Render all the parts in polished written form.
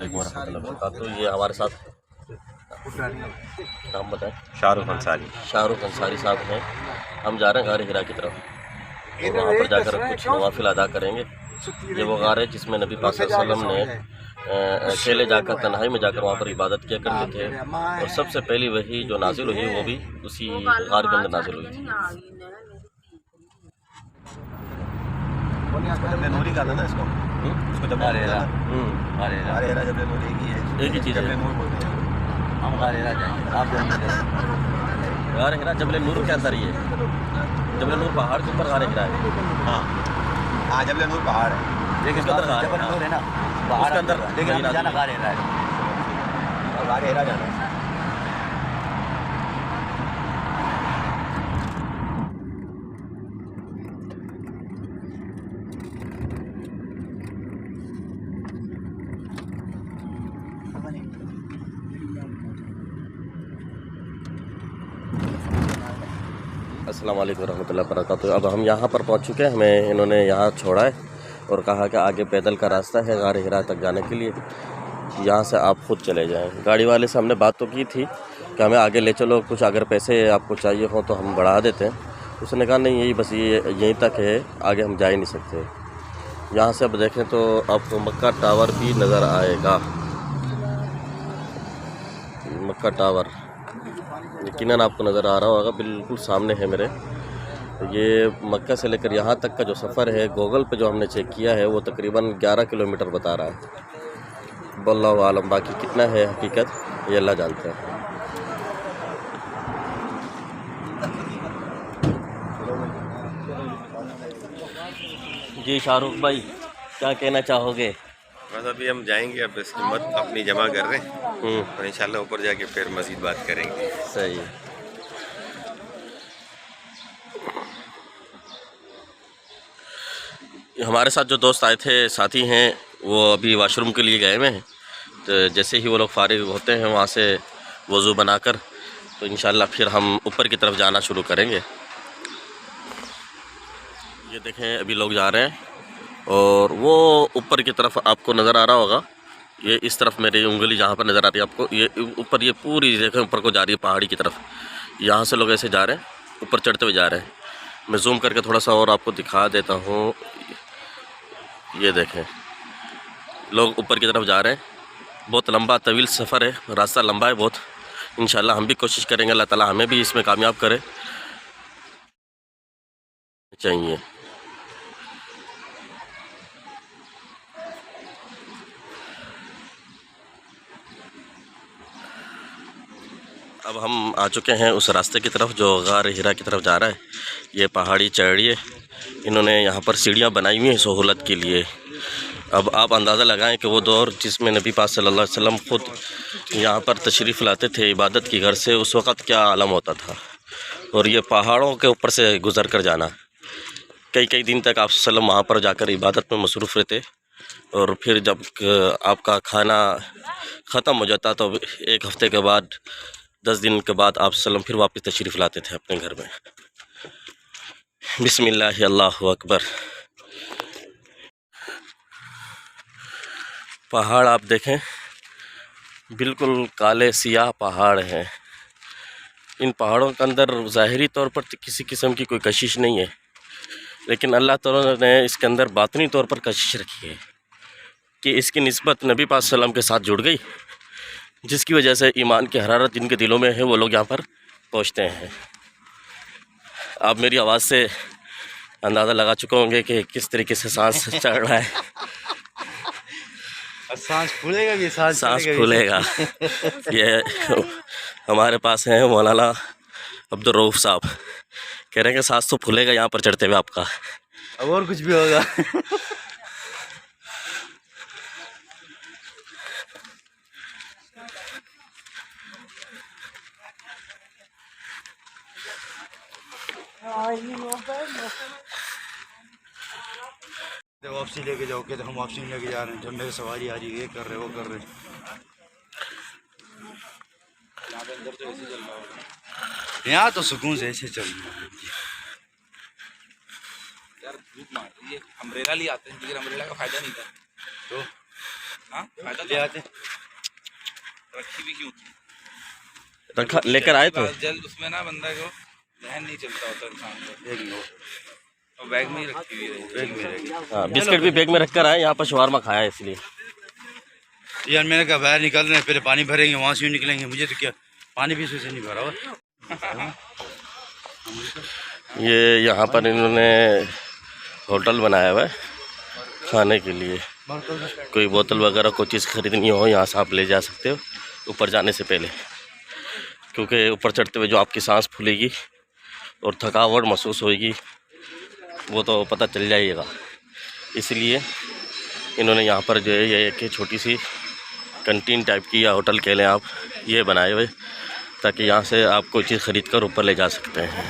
वालेकुम रहमतुल्लाहि व बरकातुहू। ये हमारे साथ नाम बताएं। शाहरुख अंसारी। शाहरुख अंसारी साहब हैं। हम जा रहे हैं गार हिरा की तरफ और वहाँ पर जाकर कुछ नवाफिल अदा करेंगे। ये वो गार है जिसमें नबी पाक सल्लल्लाहु अलैहि वसल्लम ने अकेले जाकर तन्हाई में जाकर वहाँ पर इबादत किया करते थे। और सबसे पहली वही जो नाजिल हुई वो भी उसी गार के अंदर नाजिल हुई थी। नूरी का था ना इसको जब नूरी की है एक ही चीज़ है। हम गार हिरा जबल नूर के अंदर ही है। जबल नूर पहाड़ के ऊपर गार हिरा है। हाँ जबल नूर पहाड़ है लेकिन जबल नूर है ना पहाड़ के अंदर, लेकिन जाना गार हिरा है। गार हिरा जाना। अस्सलाम वालेकुम रहमतुल्लाहि व बरकातुहू। अब हम यहाँ पर पहुँच चुके हैं। हमें इन्होंने यहाँ छोड़ा है और कहा कि आगे पैदल का रास्ता है गार हिरा तक जाने के लिए, यहाँ से आप खुद चले जाएं। गाड़ी वाले से हमने बात तो की थी कि हमें आगे ले चलो, कुछ अगर पैसे आपको चाहिए हो तो हम बढ़ा देते हैं। उसने कहा नहीं यही बस ये यहीं तक है, आगे हम जा ही नहीं सकते। यहाँ से अब देखें तो आपको मक्का टावर भी नज़र आएगा। मक्का टावर यकीनन आपको नज़र आ रहा होगा, बिल्कुल सामने है मेरे। ये मक्का से लेकर यहाँ तक का जो सफ़र है गूगल पे जो हमने चेक किया है वो तकरीबन 11 किलोमीटर बता रहा है। वल्लाहु आलम, बाकी कितना है हकीकत ये अल्लाह जानते हैं। जी शाहरुख भाई क्या कहना चाहोगे? बस अभी हम जाएंगे, अब बस हिम्मत अपनी जमा कर रहे हैं और इंशाल्लाह ऊपर जाके फिर मज़ीद बात करेंगे। सही है। हमारे साथ जो दोस्त आए थे साथी हैं वो अभी वाशरूम के लिए गए हुए हैं, तो जैसे ही वो लोग फारिग होते हैं वहाँ से वज़ू बनाकर तो इंशाल्लाह फिर हम ऊपर की तरफ जाना शुरू करेंगे। ये देखें अभी लोग जा रहे हैं और वो ऊपर की तरफ आपको नज़र आ रहा होगा। ये इस तरफ मेरी उंगली जहाँ पर नज़र आ रही है आपको, ये ऊपर ये पूरी देखें ऊपर को जा रही है पहाड़ी की तरफ। यहाँ से लोग ऐसे जा रहे हैं, ऊपर चढ़ते हुए जा रहे हैं। मैं जूम करके थोड़ा सा और आपको दिखा देता हूँ। ये देखें लोग ऊपर की तरफ जा रहे हैं। बहुत लंबा तवील सफ़र है, रास्ता लंबा है बहुत। इंशाल्लाह हम भी कोशिश करेंगे, अल्लाह ताला हमें भी इसमें कामयाब करे चाहिए। अब हम आ चुके हैं उस रास्ते की तरफ जो गार हिरा की तरफ जा रहा है। ये पहाड़ी चढ़ी है, इन्होंने यहाँ पर सीढ़ियाँ बनाई हुई हैं सहूलत के लिए। अब आप अंदाज़ा लगाएं कि वो दौर जिसमें नबी पाक सल्लल्लाहु अलैहि वसल्लम ख़ुद यहाँ पर तशरीफ़ लाते थे इबादत की घर से, उस वक़्त क्या आलम होता था। और ये पहाड़ों के ऊपर से गुज़र कर जाना, कई कई दिन तक आप सल्लम वहाँ पर जाकर इबादत में मसरूफ़ रहते और फिर जब आपका खाना ख़त्म हो जाता तो एक हफ़्ते के बाद 10 दिन के बाद आप सल्लम फिर वापस तशरीफ़ लाते थे अपने घर में। बिस्मिल्लाह अल्लाहु अकबर। पहाड़ आप देखें बिल्कुल काले सियाह पहाड़ हैं। इन पहाड़ों के अंदर ज़ाहिरी तौर पर किसी किस्म की कोई कशिश नहीं है, लेकिन अल्लाह ताला ने इसके अंदर बातनी तौर पर कशिश रखी है कि इसकी निस्बत नबी पाक सल्लम के साथ जुड़ गई, जिसकी वजह से ईमान की हरारत जिनके दिलों में है वो लोग यहाँ पर पहुँचते हैं। आप मेरी आवाज़ से अंदाज़ा लगा चुके होंगे कि किस तरीके से सांस चढ़ रहा है। सांस फूलेगा भी, सांस फूलेगा। ये हमारे पास हैं मौलाना अब्दुल रऊफ साहब, कह रहे हैं कि सांस तो फूलेगा यहाँ पर चढ़ते हुए आपका, अब और कुछ भी होगा। वापसी लेके जाओ के तो हम वापसी लेके जा रहे हैं, जब मेरी सवारी आ रही है ये कर रहे वो कर रहे। यहाँ तो सुकून से ऐसे चल रहा है यार। धूप मार रही है, अम्ब्रेला ले आते हैं, लेकिन अम्ब्रेला का फायदा नहीं था। तो हाँ फायदा ले आते, रखी भी क्यों थी? रखा लेकर आए थे। जल्द उसमें ना बंदा को ध्यान नहीं चलता होता इंसान को, और बैग में ही रखी हुई है, बैग में रहेगी। हाँ, बिस्किट भी बैग में रख कर आए, यहाँ पर शवारमा खाया है इसलिए। यार मैंने कहा बाहर निकल रहे हैं, पहले पानी भरेंगे, वहाँ से निकलेंगे, मुझे तो क्या पानी भी इसमें से नहीं भरा हुआ। ये यहाँ पर इन्होंने होटल बनाया हुआ है खाने के लिए। कोई बोतल वगैरह कोई चीज़ खरीदनी हो यहाँ से आप ले जा सकते हो ऊपर जाने से पहले, क्योंकि ऊपर चढ़ते हुए जो आपकी सांस फूलेगी और थकावट महसूस होगी वो तो पता चल जाइएगा। इसलिए इन्होंने यहाँ पर जो है ये एक छोटी सी कैंटीन टाइप की या होटल कह लें आप, ये बनाए हुए ताकि यहाँ से आप कोई चीज़ ख़रीद कर ऊपर ले जा सकते हैं।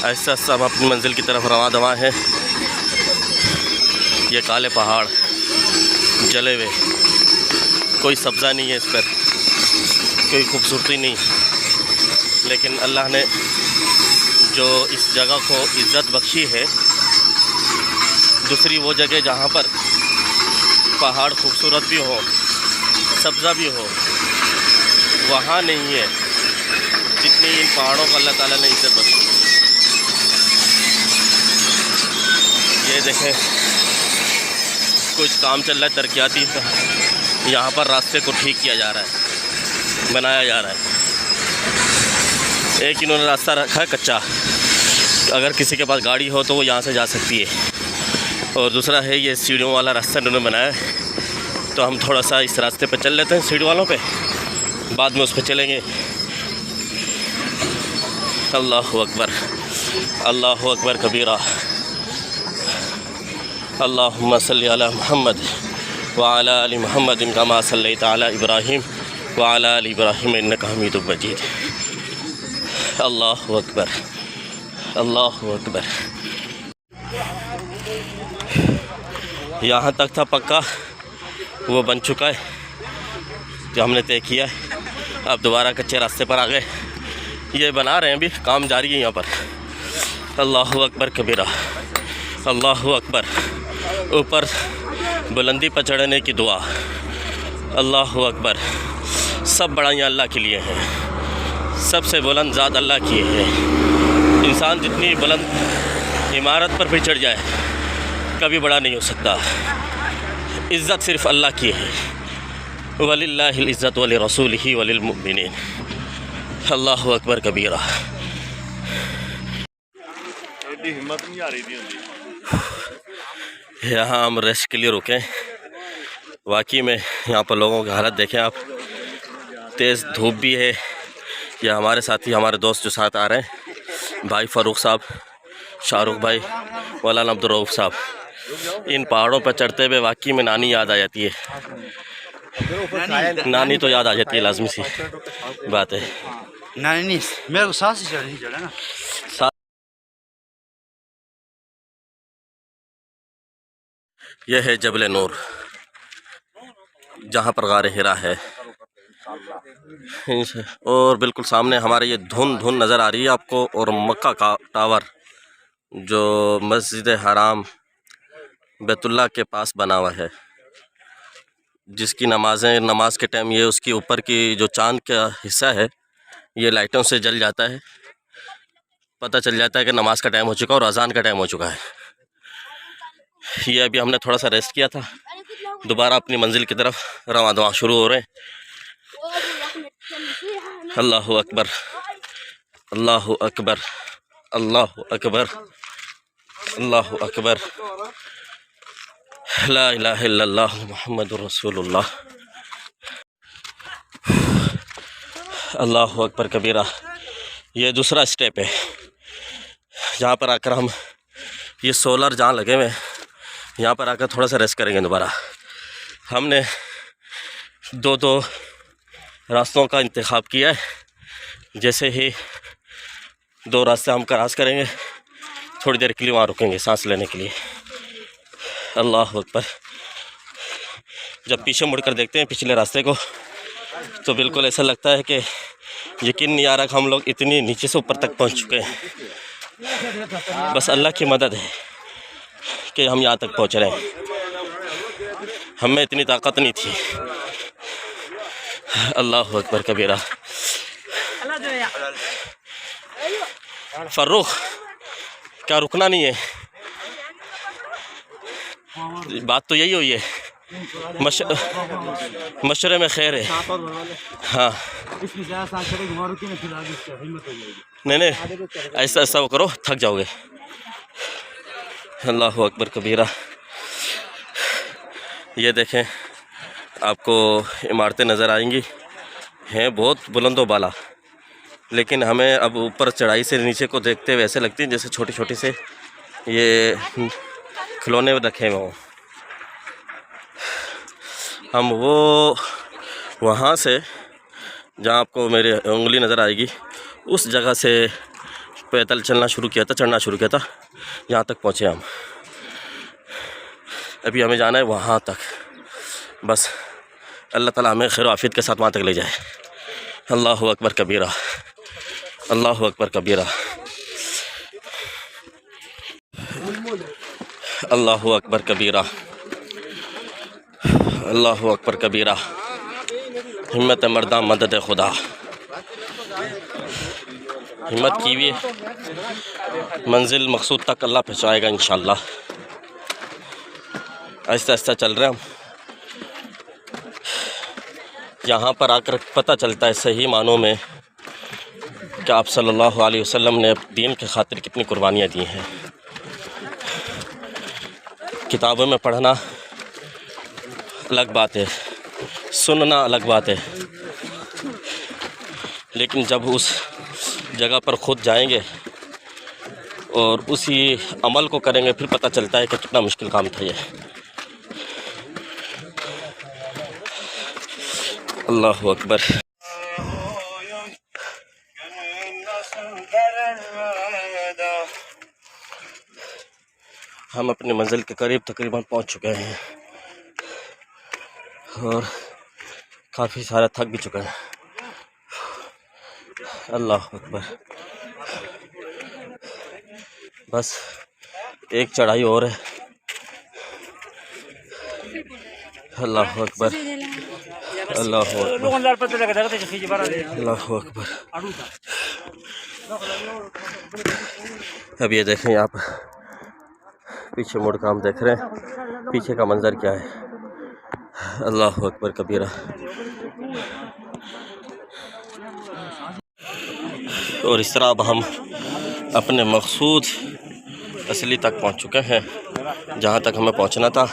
ऐसा सब अपनी मंजिल की तरफ रवां दवा है। ये काले पहाड़ जले हुए, कोई सब्ज़ा नहीं है इस पर, कोई खूबसूरती नहीं, लेकिन अल्लाह ने जो इस जगह को इज़्ज़त बख्शी है। दूसरी वो जगह जहाँ पर पहाड़ खूबसूरत भी हो, सब्ज़ा भी हो, वहाँ नहीं है जितनी इन पहाड़ों को अल्लाह ताला ने इज़्ज़त बख्शी। ये देखें कुछ काम चल रहा है तरक्याती का, यहाँ पर रास्ते को ठीक किया जा रहा है, बनाया जा रहा है। एक इन्होंने रास्ता रखा है कच्चा, अगर किसी के पास गाड़ी हो तो वो यहाँ से जा सकती है, और दूसरा है ये सीढ़ियों वाला रास्ता इन्होंने बनाया है। तो हम थोड़ा सा इस रास्ते पर चल लेते हैं सीढ़ी वालों पे, बाद में उस पर चलेंगे। अल्लाहु अकबर, अल्लाहु अकबर कबीरा। अल्लाहुम्मा सल्ली अला मुहम्मद व अला आलि मुहम्मद कमा सल्लैता अला इब्राहीम व अला आलि इब्राहीम इन्नका हमीदुम मजीद। अल्लाहु अकबर, अल्लाहु अकबर। यहाँ तक था पक्का, वो बन चुका है जो हमने तय किया है। अब दोबारा कच्चे रास्ते पर आ गए, ये बना रहे हैं, अभी काम जारी है यहाँ पर। अल्लाहु अकबर कबीरा, अल्लाहु अकबर। ऊपर बुलंदी पर चढ़ने की दुआ, अल्लाहु अकबर। सब बड़ाइयाँ अल्लाह के लिए हैं, सबसे बुलंद ज़ात अल्लाह की है। इंसान जितनी बुलंद इमारत पर भी चढ़ जाए कभी बड़ा नहीं हो सकता। इज़्ज़त सिर्फ़ अल्लाह की है। वलिल्लाहिल इज़्ज़त व लिरसूलिही व लिलमुमिनीन। अल्लाहु अकबर कबीरा। हिम्मत नहीं आ रही थी। यहाँ हम रेस्ट के लिए रुके। वाकई में यहाँ पर लोगों की हालत देखें आप, तेज़ धूप भी है। या हमारे साथी, हमारे दोस्त जो साथ आ रहे हैं, भाई फ़ारूक साहब, शाहरुख भाई, मौलाना अब्दुल रऊफ़ साहब, इन पहाड़ों पर चढ़ते हुए वाकई में नानी याद आ जाती है। नानी तो याद आ जाती है, लाजमी सी बात है। नहीं मेरे को सांस ही चढ़ा ना। यह है जबल नूर, जहाँ पर गार हिरा है, और बिल्कुल सामने हमारे ये धुन नज़र आ रही है आपको, और मक्का का टावर जो मस्जिद हराम बैतुल्लाह के पास बना हुआ है, जिसकी नमाज के टाइम ये उसकी ऊपर की जो चांद का हिस्सा है ये लाइटों से जल जाता है। पता चल जाता है कि नमाज का टाइम हो चुका और अजान का टाइम हो चुका है। ये अभी हमने थोड़ा सा रेस्ट किया था, दोबारा अपनी मंजिल की तरफ रवां दवा शुरू हो रहे हैं। अल्लाहु अकबर, अल्लाहु अकबर, अल्लाहु अकबर, अल्लाहु अकबर। ला इलाहा इल्लल्लाह मुहम्मदुर रसूलुल्लाह। अल्लाहु अकबर कबीरा। ये दूसरा स्टेप है जहाँ पर आकर हम, ये सोलर जहाँ लगे हुए हैं, यहाँ पर आकर थोड़ा सा रेस्ट करेंगे दोबारा। हमने दो रास्तों का इंतखाब किया है। जैसे ही दो रास्ते हम क्रॉस करेंगे, थोड़ी देर के लिए वहाँ रुकेंगे सांस लेने के लिए। अल्लाह अकबर। जब पीछे मुड़कर देखते हैं पिछले रास्ते को, तो बिल्कुल ऐसा लगता है कि यकीन नहीं आ रहा कि हम लोग इतनी नीचे से ऊपर तक पहुँच चुके हैं। बस अल्लाह की मदद है कि हम यहाँ तक पहुँच रहे हैं, हमें इतनी ताकत नहीं थी। अल्लाह अकबर कबीरा। फर्रुख, क्या रुकना नहीं है? बात तो यही हुई है, मशरे में खैर है। हाँ नहीं, ऐसा ऐसा करो, थक जाओगे। अल्लाह अकबर कबीरा। ये देखें, आपको इमारतें नज़र आएंगी, हैं बहुत बुलंदो बाला, लेकिन हमें अब ऊपर चढ़ाई से नीचे को देखते हुए ऐसे लगती है जैसे छोटे छोटे से ये खिलौने रखे हुए हों। हम वो वहाँ से जहाँ आपको मेरी उंगली नज़र आएगी, उस जगह से पैदल चलना शुरू किया था, चढ़ना शुरू किया था, यहाँ तक पहुँचे हम। अभी हमें जाना है वहाँ तक। बस अल्लाह ताला हमें खैर आफियत के साथ वहाँ तक ले जाए। अल्लाहु अकबर कबीरा, अल्लाहु अकबर कबीरा, अल्लाहु अकबर कबीरा, अल्लाहु अकबर कबीरा। हिम्मत मर्दा मदद खुदा। हिम्मत कीजिए, मंजिल मकसूद तक अल्लाह पहुँचाएगा इंशाअल्लाह। आहिस्ता आहिस्ता चल रहे हैं हम। यहाँ पर आकर पता चलता है सही मानों में कि आप सल्लल्लाहु अलैहि वसल्लम ने दीन के खातिर कितनी कुर्बानियाँ दी हैं। किताबों में पढ़ना अलग बात है, सुनना अलग बात है, लेकिन जब उस जगह पर खुद जाएंगे और उसी अमल को करेंगे फिर पता चलता है कि कितना मुश्किल काम था ये। अल्लाहु अकबर। हम अपनी मंजिल के करीब तकरीबन पहुंच चुके हैं और काफ़ी सारा थक भी चुका है। अल्लाह अकबर। बस एक चढ़ाई और है। अल्लाह अकबर, अल्लाह अकबर, अल्लाह अकबर। अब ये देखें, आप पीछे मुड़ कर हम देख रहे हैं पीछे का मंजर क्या है। अल्लाह अकबर कबीरा। और इस तरह अब हम अपने मकसूद असली तक पहुंच चुके हैं, जहां तक हमें पहुंचना था।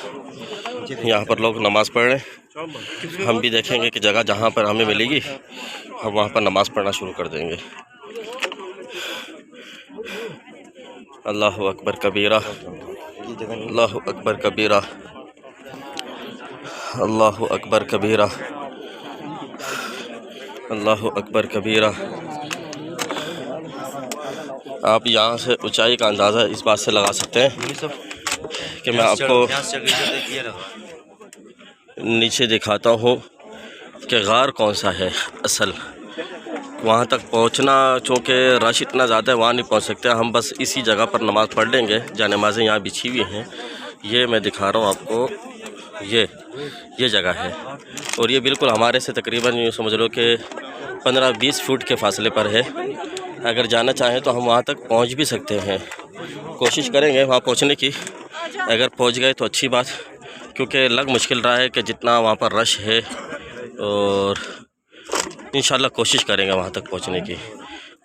यहाँ पर लोग नमाज़ पढ़ रहे हैं। हम भी देखेंगे कि जगह जहाँ पर हमें मिलेगी हम वहाँ पर नमाज़ पढ़ना शुरू कर देंगे। अल्लाहु अकबर कबीरा, अल्लाहु अकबर कबीरा, अल्लाहु अकबर कबीरा, अल्लाहु अकबर कबीरा। आप यहाँ से ऊंचाई का अंदाज़ा इस बात से लगा सकते हैं कि मैं आपको नीचे दिखाता हूँ कि गार कौन सा है असल। वहाँ तक पहुँचना चूँकि रश इतना ज़्यादा है, वहाँ नहीं पहुँच सकते। हम बस इसी जगह पर नमाज़ पढ़ लेंगे। जहाँ नमाज़ें यहाँ बिछी हुई हैं, ये मैं दिखा रहा हूँ आपको। ये जगह है और ये बिल्कुल हमारे से तकरीबन यूँ समझ लो कि 15-20 फुट के फासले पर है। अगर जाना चाहें तो हम वहाँ तक पहुँच भी सकते हैं। कोशिश करेंगे वहाँ पहुँचने की। अगर पहुँच गए तो अच्छी बात, क्योंकि लग मुश्किल रहा है कि जितना वहाँ पर रश है, और इंशाल्लाह कोशिश करेंगे वहाँ तक पहुँचने की।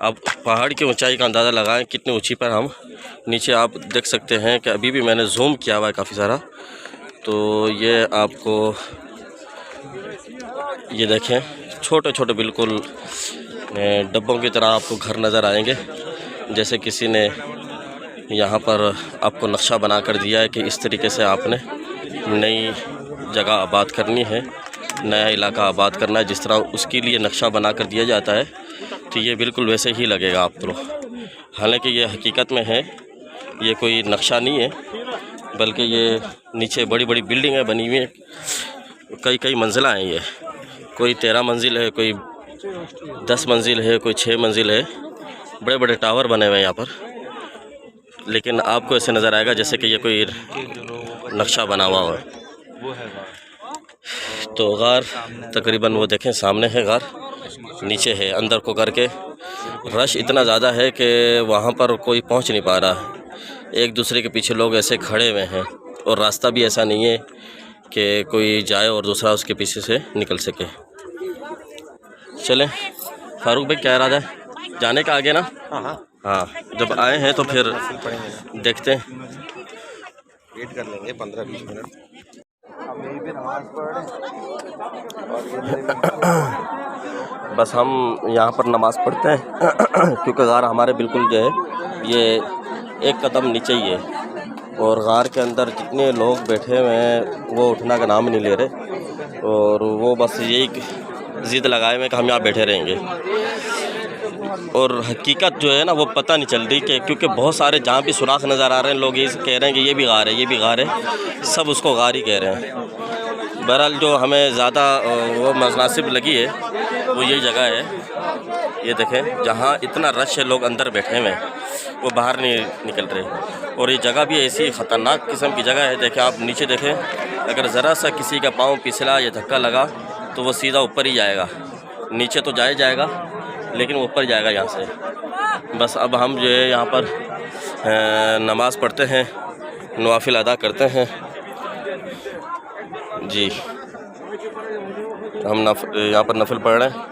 अब पहाड़ की ऊंचाई का अंदाज़ा लगाएं कितनी ऊंची पर हम नीचे आप देख सकते हैं कि अभी भी मैंने जूम किया हुआ है काफ़ी सारा। तो ये आपको ये देखें, छोटे छोटे बिल्कुल डब्बों की तरह आपको घर नज़र आएंगे। जैसे किसी ने यहाँ पर आपको नक्शा बना कर दिया है कि इस तरीके से आपने नई जगह आबाद करनी है, नया इलाका आबाद करना है। जिस तरह उसके लिए नक्शा बना कर दिया जाता है, तो ये बिल्कुल वैसे ही लगेगा आपको। हालांकि ये हकीकत में है, ये कोई नक्शा नहीं है, बल्कि ये नीचे बड़ी बड़ी बिल्डिंगें बनी हुई हैं। कई मंजिला हैं ये। कोई 13 मंजिल है, कोई 10 मंजिल है, कोई 6 मंजिल है। बड़े बड़े टावर बने हुए हैं यहाँ पर। लेकिन आपको ऐसे नज़र आएगा जैसे कि ये कोई नक्शा बना हुआ हो। वो है गार। तो गार तकरीबन वो देखें सामने है गार, नीचे है अंदर को करके। रश इतना ज़्यादा है कि वहाँ पर कोई पहुँच नहीं पा रहा, एक दूसरे के पीछे लोग ऐसे खड़े हुए हैं और रास्ता भी ऐसा नहीं है कि कोई जाए और दूसरा उसके पीछे से निकल सके। चलें फारूक भाई, क्या इरादा है जाने का आगे ना? हाँ, जब आए हैं तो फिर देखते हैं, वेट कर लेंगे 15-20 मिनट। बस हम यहाँ पर नमाज़ पढ़ते हैं क्योंकि गार हमारे बिल्कुल जो है ये एक कदम नीचे ही है और गार के अंदर जितने लोग बैठे हुए हैं वो उठना का नाम नहीं ले रहे और वो बस यही ज़िद लगाए हुए कि हम यहाँ बैठे रहेंगे। और हकीकत जो है ना वो पता नहीं चल रही कि क्योंकि बहुत सारे जहाँ भी सुराख नज़र आ रहे हैं लोग ये कह रहे हैं कि ये भी गार है, ये भी गार है, सब उसको गार ही कह रहे हैं। बहरहाल जो हमें ज़्यादा वो मुनासिब लगी है वो यही जगह है, ये देखें जहाँ इतना रश है, लोग अंदर बैठे हुए हैं, वो बाहर नहीं निकल रहे। और ये जगह भी ऐसी ख़तरनाक किस्म की जगह है। देखें आप नीचे देखें, अगर ज़रा सा किसी का पाँव फिसला या धक्का लगा तो वो सीधा ऊपर ही जाएगा, नीचे तो जाएगा लेकिन वो ऊपर जाएगा यहाँ से। बस अब हम जो है यहाँ पर नमाज़ पढ़ते हैं, नवाफिल अदा करते हैं जी। हम यहाँ पर नफिल पढ़ रहे हैं।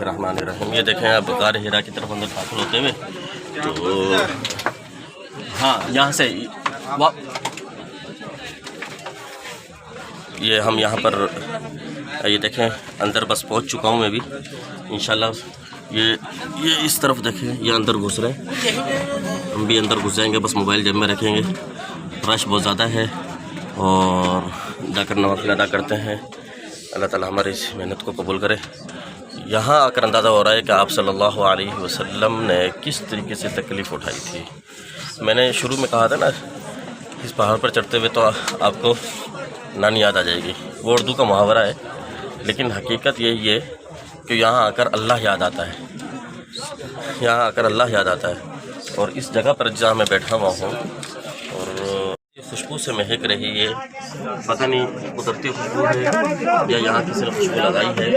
रहमानिर्रहीम। ये देखें अब गार हिरा की तरफ अंदर दाखिल होते हुए तो हाँ यहाँ से ये हम यहाँ पर ये देखें अंदर बस पहुँच चुका हूँ मैं भी इंशाल्लाह। ये इस तरफ देखें, ये अंदर घुस रहे हैं, हम भी अंदर घुस जाएंगे, बस मोबाइल जेब में रखेंगे। रश बहुत ज़्यादा है और जाकर नवाफिल अदा करते हैं। अल्लाह ताला हमारी इस मेहनत को कबूल करे। यहाँ आकर अंदाज़ा हो रहा है कि आप सल्लल्लाहु अलैहि वसल्लम ने किस तरीके से तकलीफ़ उठाई थी। मैंने शुरू में कहा था ना, इस पहाड़ पर चढ़ते हुए तो आपको नानी याद आ जाएगी। वो उर्दू का मुहावरा है, लेकिन हकीकत यही है कि यहाँ आकर अल्लाह याद आता है, यहाँ आकर अल्लाह याद आता है। और इस जगह पर जहाँ मैं बैठा हुआ हूँ और खुशबू से महक रही है, पता नहीं कुदरती खुशबू है या यहाँ किसी ने खुशबू लगाई है,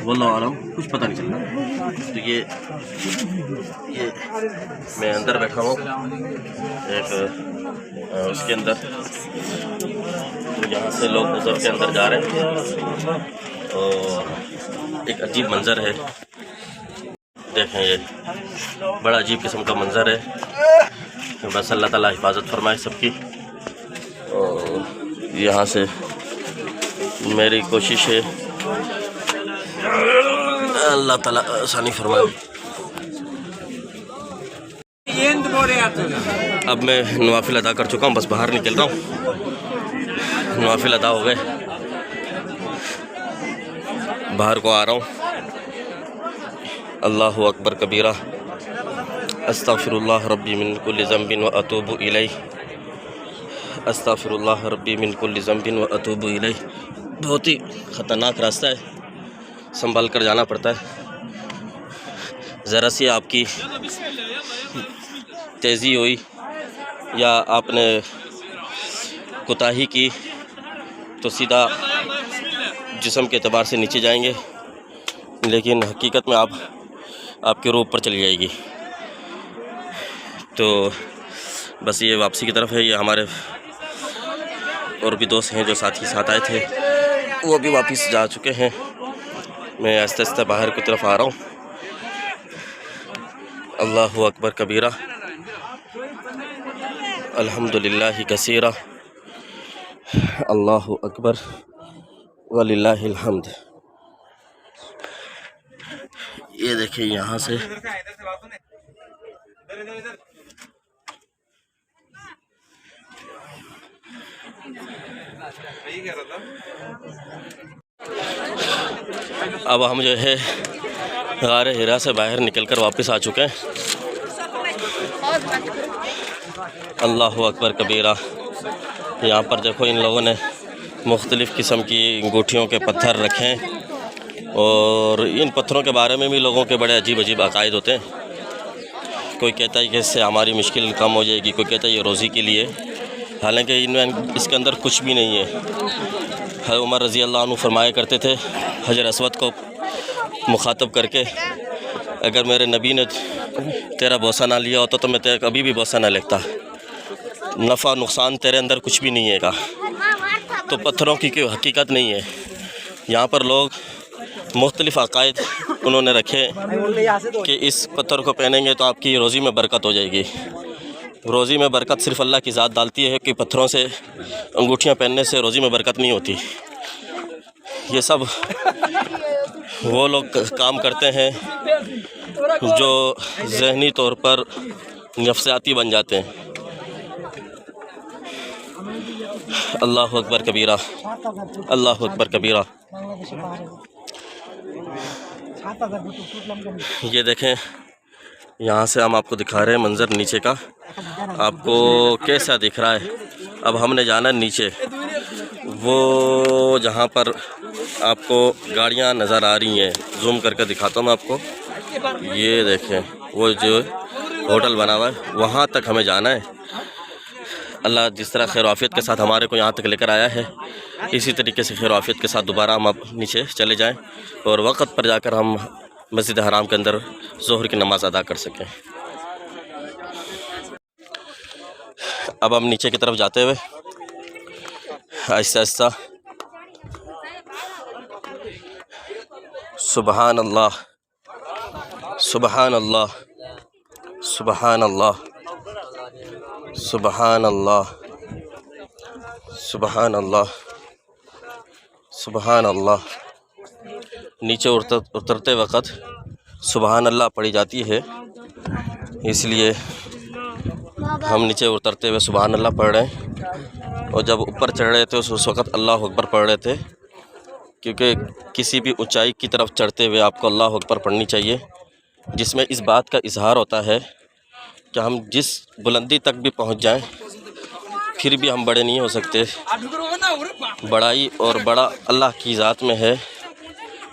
वल्लाहु आलम, कुछ पता नहीं चल रहा। तो ये मैं अंदर बैठा हूँ एक उसके अंदर, तो यहाँ से लोग गुजर के अंदर जा रहे हैं और एक अजीब मंज़र है। देखें ये बड़ा अजीब किस्म का मंज़र है। बस अल्लाह ताला हिफाजत फरमाए सबकी। और यहाँ से मेरी कोशिश है अल्लाह ताला आसानी फरमाए। अब मैं नवाफिल अदा कर चुका हूँ, बस बाहर निकल रहा हूँ। नवाफिल अदा हो गए, बाहर को आ रहा हूँ। अल्लाहु अकबर कबीरा, अस्तगफिरुल्लाह रब्बी मिन कुल्लि ज़ंबिन व अतूबु इलैह, अस्तगफिरुल्लाह रब्बी मिन कुल्लि ज़ंबिन व अतूबु इलैह। बहुत ही ख़तरनाक रास्ता है, संभल कर जाना पड़ता है। ज़रा सी आपकी तेज़ी हुई या आपने कोताही की तो सीधा जिस्म के एतबार से नीचे जाएंगे, लेकिन हकीकत में आपके रूह ऊपर चली जाएगी। तो बस ये वापसी की तरफ है। ये हमारे और भी दोस्त हैं जो साथ ही साथ आए थे, वो भी वापस जा चुके हैं। मैं आहिस्ता आहिस्ता बाहर की तरफ आ रहा हूँ। अल्लाहु अकबर कबीरा, अल्हम्दुलिल्लाहि कसीरा, अल्लाहु अकबर वलिल्लाहिल हम्द। ये देखिए यहाँ से अब हम जो है गारे हिरा से बाहर निकलकर वापस आ चुके हैं। अल्लाहु अकबर कबीरा। यहाँ पर देखो इन लोगों ने मुख्तलिफ़ किस्म की अंगूठियों के पत्थर रखे हैं और इन पत्थरों के बारे में भी लोगों के बड़े अजीब अजीब अकायद होते हैं। कोई कहता है कि इससे हमारी मुश्किल कम हो जाएगी, कोई कहता है ये रोज़ी के लिए, हालांकि इनमें इसके अंदर कुछ भी नहीं है। हज़रत उमर रज़ी अल्लाह अन्हु फरमाया करते थे हजर असवद को मुखातब करके, अगर मेरे नबी ने तेरा बोसा ना लिया होता तो मैं तेरा कभी भी बोसा ना लेता, नफ़ा नुकसान तेरे अंदर कुछ भी नहीं है का। तो पत्थरों की कोई हकीकत नहीं है। यहाँ पर लोग मुख्तलिफ़ अकायद उन्होंने रखे कि इस पत्थर को पहनेंगे तो आपकी रोज़ी में बरकत हो जाएगी। रोज़ी में बरकत सिर्फ़ अल्लाह की ज़ात डालती है कि पत्थरों से अंगूठियाँ पहनने से रोज़ी में बरकत नहीं होती। ये सब वो लोग काम करते हैं जो ज़हनी तौर पर नफ्सियाती बन जाते हैं। अल्लाहु अकबर कबीरा, अल्लाहु अकबर कबीरा। ये देखें, यहाँ से हम आपको दिखा रहे हैं मंज़र नीचे का, आपको कैसा दिख रहा है। अब हमने जाना नीचे, वो जहाँ पर आपको गाड़ियाँ नज़र आ रही हैं, जूम करके दिखाता हूँ मैं आपको। ये देखें वो जो होटल बना हुआ है, वहाँ तक हमें जाना है। अल्लाह जिस तरह खैर आफियत के साथ हमारे को यहाँ तक लेकर आया है, इसी तरीके से खैर आफियत के साथ दोबारा हम अब नीचे चले जाएं और वक़्त पर जाकर हम मस्जिद हराम के अंदर ज़ोहर की नमाज़ अदा कर सकें। अब हम नीचे की तरफ जाते हुए आहिस्ता आहिस्ता, सुबहान अल्लाह, सुबहान अल्लाह, सुबहान अल्लाह, सुबहान अल्लाह, सुबहान अल्लाह, सुबहान अल्लाह। नीचे उतरते वक़्त सुबहान अल्लाह पढ़ी जाती है, इसलिए हम नीचे उतरते हुए सुबहान अल्लाह पढ़ रहे हैं। और जब ऊपर चढ़ रहे थे उस वक़्त अल्लाह अकबर पढ़ रहे थे, क्योंकि किसी भी ऊंचाई की तरफ चढ़ते हुए आपको अल्लाह अकबर पढ़नी चाहिए, जिसमें इस बात का इजहार होता है कि हम जिस बुलंदी तक भी पहुंच जाएं फिर भी हम बड़े नहीं हो सकते। बड़ाई और बड़ा अल्लाह की ज़ात में है,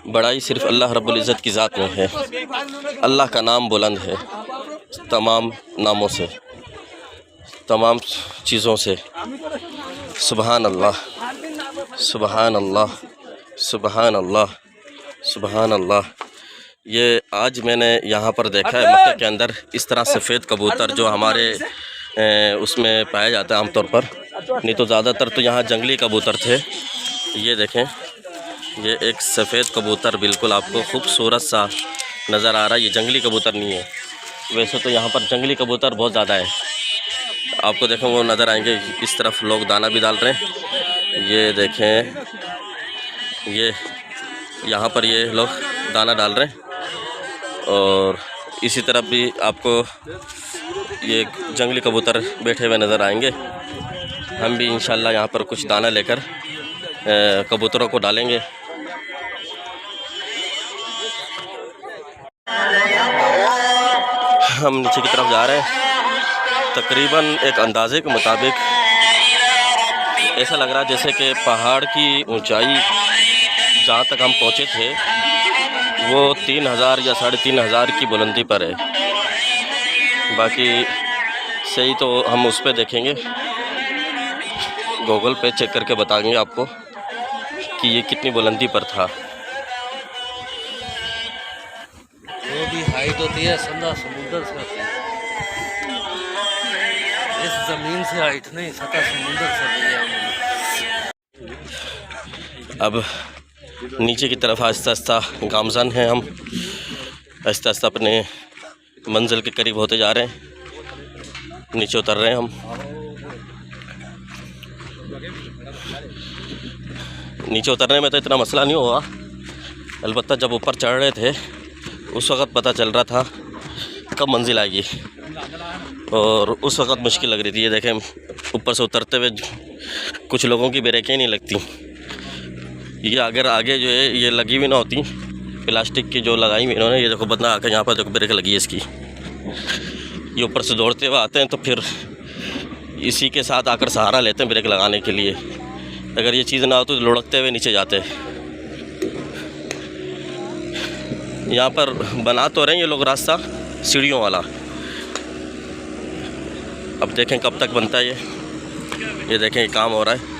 बड़ाई सिर्फ़ अल्लाह रब्बुल इज़्ज़त की ज़ात में है। अल्लाह का नाम बुलंद है तमाम नामों से, तमाम चीज़ों से। सुबहान अल्लाह, सुबहान अल्लाह, सुबहान अल्लाह, सुबहान अल्लाह। ये आज मैंने यहाँ पर देखा है मक्के के अंदर इस तरह सफ़ेद कबूतर जो हमारे उसमें पाया जाता है आमतौर पर, नहीं तो ज़्यादातर तो यहाँ जंगली कबूतर थे। ये देखें, ये एक सफ़ेद कबूतर बिल्कुल आपको खूबसूरत सा नज़र आ रहा है। ये जंगली कबूतर नहीं है, वैसे तो यहाँ पर जंगली कबूतर बहुत ज़्यादा है। आपको देखें वो नज़र आएंगे, इस तरफ लोग दाना भी डाल रहे हैं। ये देखें, ये यहाँ पर ये लोग दाना डाल रहे हैं और इसी तरफ भी आपको ये जंगली कबूतर बैठे हुए नज़र आएंगे। हम भी इंशाल्लाह यहाँ पर कुछ दाना लेकर कबूतरों को डालेंगे। हम नीचे की तरफ जा रहे हैं। तकरीबन एक अंदाज़े के मुताबिक ऐसा लग रहा है जैसे कि पहाड़ की ऊंचाई जहाँ तक हम पहुँचे थे वो 3000 या 3500 की बुलंदी पर है। बाकी सही तो हम उस पर देखेंगे, गूगल पे चेक करके बताएंगे आपको कि ये कितनी बुलंदी पर था। वो भी हाइट होती है सदा समुंदर से होती है, इस ज़मीन से हाइट नहीं, सतह समुंदर से है। अब नीचे की तरफ आहिस्ता आहिस्ता गामज़न हैं हम, आहिस्ता आहिस्ता अपने मंजिल के करीब होते जा रहे हैं। नीचे उतर रहे हैं हम। नीचे उतरने में तो इतना मसला नहीं हुआ, अलबत्ता जब ऊपर चढ़ रहे थे उस वक़्त पता चल रहा था कब मंजिल आएगी, और उस वक़्त मुश्किल लग रही थी। ये देखें ऊपर से उतरते हुए कुछ लोगों की ब्रेकें नहीं लगती। ये अगर आगे जो है ये लगी हुई ना होती, प्लास्टिक की जो लगाई हुई इन्होंने, ये देखो बंदा आकर यहाँ पर देखो ब्रेक लगी है इसकी। ये ऊपर से दौड़ते हुए आते हैं तो फिर इसी के साथ आकर सहारा लेते हैं ब्रेक लगाने के लिए। अगर ये चीज़ ना हो तो लुढ़कते हुए नीचे जाते हैं। यहाँ पर बना तो रहे हैं ये लोग रास्ता सीढ़ियों वाला, अब देखें कब तक बनता है ये देखें ये काम हो रहा है।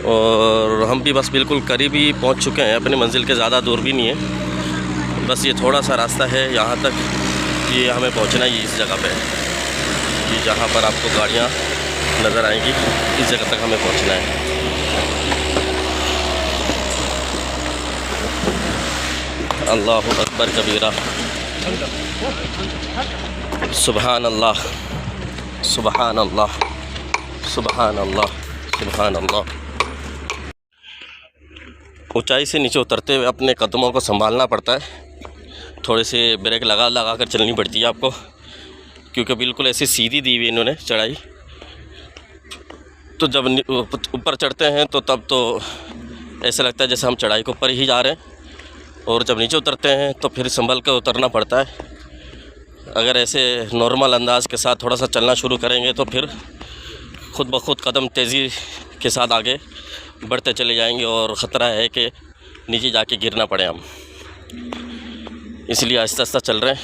और हम भी बस बिल्कुल करीब ही पहुँच चुके हैं अपनी मंजिल के, ज़्यादा दूर भी नहीं है, बस ये थोड़ा सा रास्ता है यहाँ तक। ये हमें पहुँचना ही इस जगह पे है, कि जहाँ पर आपको गाड़ियाँ नज़र आएंगी, इस जगह तक हमें पहुँचना है। अल्लाहु अकबर कबीरा, सुबहान अल्लाह सुबहान अल्लाह सुबहान अल्लाह सुबहान अल्लाह। ऊंचाई से नीचे उतरते हुए अपने कदमों को संभालना पड़ता है, थोड़े से ब्रेक लगा लगा कर चलनी पड़ती है आपको, क्योंकि बिल्कुल ऐसी सीधी दी हुई इन्होंने चढ़ाई। तो जब ऊपर चढ़ते हैं तो तब तो ऐसा लगता है जैसे हम चढ़ाई के ऊपर ही जा रहे हैं, और जब नीचे उतरते हैं तो फिर संभल कर उतरना पड़ता है। अगर ऐसे नॉर्मल अंदाज के साथ थोड़ा सा चलना शुरू करेंगे तो फिर खुद ब खुद कदम तेज़ी के साथ आगे बढ़ते चले जाएंगे, और ख़तरा है कि नीचे जाके गिरना पड़े हम, इसलिए आहिस्ता आहिस्ता चल रहे हैं।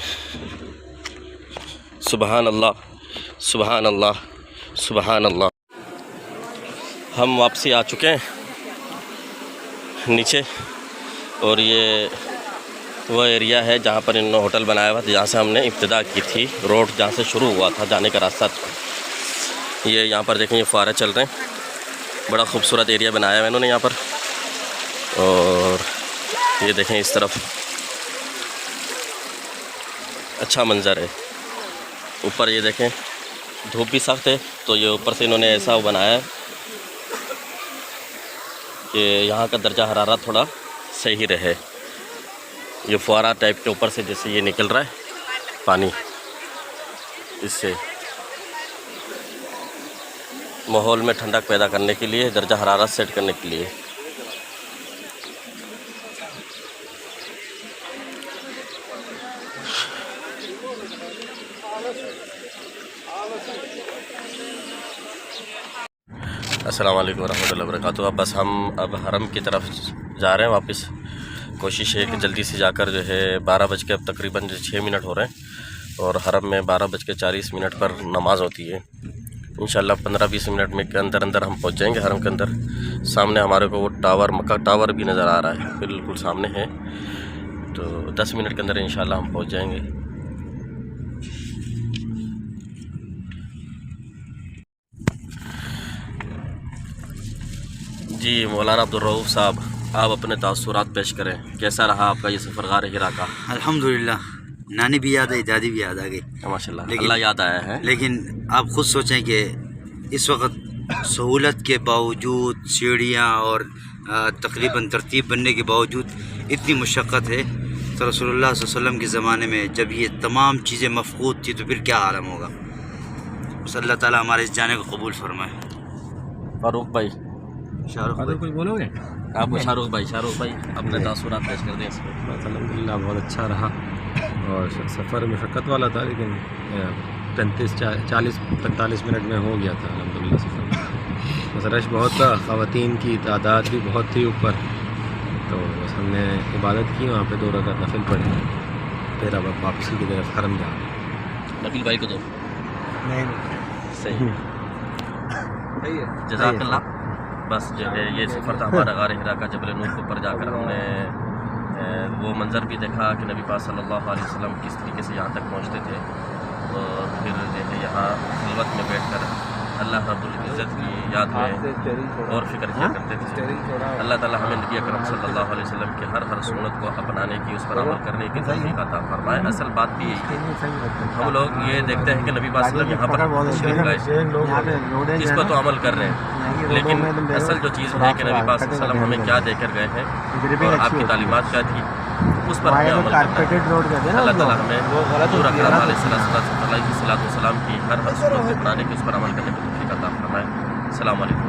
सुबहान अल्लाह सुबहान अल्लाह सुबहान अल्लाह। हम वापसी आ चुके हैं नीचे, और ये वो एरिया है जहाँ पर इन्होंने होटल बनाया हुआ था, जहाँ से हमने इब्तिदा की थी। रोड जहाँ से शुरू हुआ था जाने का रास्ता, ये यहाँ पर देखें ये फुहारे चल रहे हैं, बड़ा खूबसूरत एरिया बनाया है इन्होंने यहाँ पर। और ये देखें इस तरफ अच्छा मंज़र है। ऊपर ये देखें धूप भी सख्त है, तो ये ऊपर से इन्होंने ऐसा बनाया है कि यहाँ का दर्जा हरारत थोड़ा सही रहे। ये फुहारा टाइप के ऊपर से जैसे ये निकल रहा है पानी, इससे माहौल में ठंडक पैदा करने के लिए, दर्जा हरारत सेट करने के लिए। अस्सलाम वालेकुम रहमतुल्लाहि व बरकातुहू। अब बस हम अब हरम की तरफ जा रहे हैं वापस। कोशिश है कि जल्दी से जाकर जो है 12 बज के अब तकरीबन 6 मिनट हो रहे हैं, और हरम में 12:40 पर नमाज़ होती है। इंशाल्लाह 15-20 मिनट में के अंदर अंदर हम पहुंच जाएंगे हरम के अंदर। सामने हमारे को वो टावर, मक्का टावर भी नज़र आ रहा है, बिल्कुल सामने है। तो 10 मिनट के अंदर इंशाल्लाह हम पहुंच जाएंगे। जी मौलाना अब्दुल रऊफ़ साहब, आप अपने तासुरात पेश करें, कैसा रहा आपका ये सफ़र गार हिरा का? अल्हम्दुलिल्लाह, नानी भी याद आई, दादी भी याद आ गई, माशाल्लाह, अल्लाह याद आया है। लेकिन आप ख़ुद सोचें कि इस वक्त सहूलत के बावजूद, सीढ़ियाँ और तकरीबन तरतीब बनने के बावजूद इतनी मुशक्क़त है, तो रसूलुल्लाह सल्लल्लाहु अलैहि वसल्लम के ज़माने में जब ये तमाम चीज़ें मफ़क़ूद थी तो फिर क्या आलम होगा। बस अल्लाह ताला हमारे इस जाने को कबूल फरमाए। फारूक भाई, शाहरुख भाई कुछ बोलोगे आप? शाहरुख भाई अपने तासुरात पेश कर दें। अल्हम्दुलिल्लाह बहुत अच्छा रहा, और सफ़र मुशक्क़त वाला था, लेकिन 40-45 मिनट में हो गया था अल्हम्दुलिल्लाह सफ़र। बस रश बहुत था, ख़वातीन की तादाद भी बहुत थी ऊपर, तो बस हमने इबादत की वहाँ पे 2 रकात नफिल पढ़े, फिर अब वापसी की तरफ हरम जा रहे हैं। नबील भाई को दो। नहीं सही जज़ाकल्लाह। बस जो है ये सफ़र था हमारा गार हिरा का। जबल नूर के ऊपर जाकर हमने वो मंज़र भी देखा कि नबी पाक सल्लल्लाहु अलैहि वसल्लम किस तरीके से यहाँ तक पहुँचते थे, और फिर जो है यहाँ खिलवत में बैठकर अल्लाह रब्बुल इज़्ज़त की याद में और फिक्र किया करते थे। अल्लाह ताला हमें नबी अकरम सल्लल्लाहु अलैहि वसल्लम के हर सुन्नत को अपनाने की, उस पर अमल करने की तौफीक अता फरमाए। असल बात भी यही है, हम लोग ये देखते हैं कि नबी पाक सल्लल्लाहु अलैहि वसल्लम यहाँ पर तशरीफ़ लाए, इस पर तो अमल कर रहे हैं, लेकिन असल जो चीज़ है कि नबी पाक सल्लल्लाहु अलैहि वसल्लम हमें क्या देकर गए हैं और आपकी तालीमात क्या थी, उस पर हमें अमल करना है। अल्लाह ताला हमें हज़ूर अकरम अलैहिस्सलाम की हर सुन्नत को अपनाने की, उस पर अमल करने की तौफीक अता फरमाए। अस्सलामु अलैकुम।